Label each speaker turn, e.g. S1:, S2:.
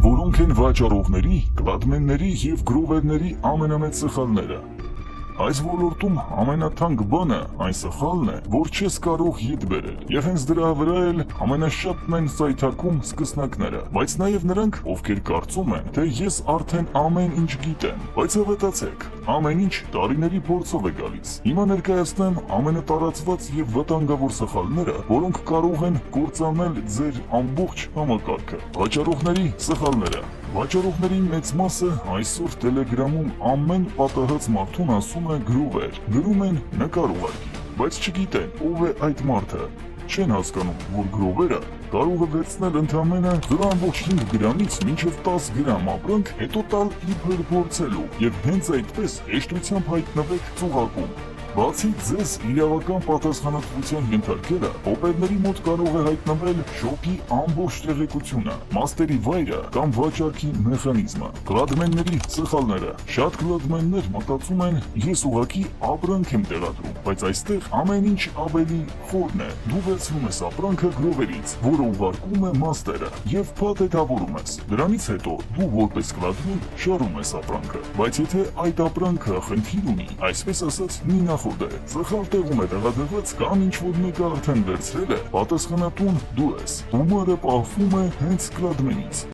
S1: որոնք են վաճառողների, կլադմենների եւ գրովերների ամենամեծ սխալները։ Այս ոլորտում ամենաթանկ բանը այն սխալն է, որ չես կարող ետ բերել, եւ հենց դրա վրա էլ ամենաշատն են սայթաքում սկսնակները, բայց նաեւ նրանք, ովքեր կարծում են, թե ես արդեն ամեն ինչ գիտեմ, բայց հավատացեք, ամեն ինչ տարիների փորձով է գալիս։ Հիմա ներկայացնեմ ամենատարածված եւ վտանգավոր սխալները, որոնք կարող են կործանել ձեր ամբողջ համակարգը։ Վաճառողների սխալները։ Վաճառողների մեծ մասը այսօր Telegram-ում ամեն պատահած մարդուն ասում է գրուվեր, գրում են նկար ուղարկի, բայց չգիտեն ով է այդ մարդը։ Չեն հասկանում, որ գրովերը կարող է վերցնել ընդամենը 0.5 գրամից մինչև 10 գրամ ապրանք, հետո տալ իբր փորձելու եւ հենց այդպես հեշտությամբ հայտնվեք ծուղակում։ Բացի ձեզ իրավական պատասխանատվության ենթարկելը, օպերների մոտ կարող է հայտնվել շոկի ամբողջ տեղեկությունը, մաստերի վայրը կամ վաճառքի մեխանիզմը։ Կլադմենների սխալները։ Շատ կլադմեններ մտածում են, ես ուղղակի ապրանք եմ տեղադրում, բայց այստեղ ամեն ինչ ավելի խորն է։ Դու վերցնում ես ապրանքը գրովերից, որը ուղարկում է մաստերը, եւ փաթեթավորում ես։ Դրանից հետո դու որպես կլադմեն շարում ես ապրանքը, բայց եթե այդ ապրանքը խնդիր ունի, այսպես ասած, մի նախորդ է, սխալ տեղում է տեղադրված կամ ինչ-որ մեկը արդեն վերցրել է, պատասխանատուն դու ես։ Տումարը պահվում է հենց կլադմենից։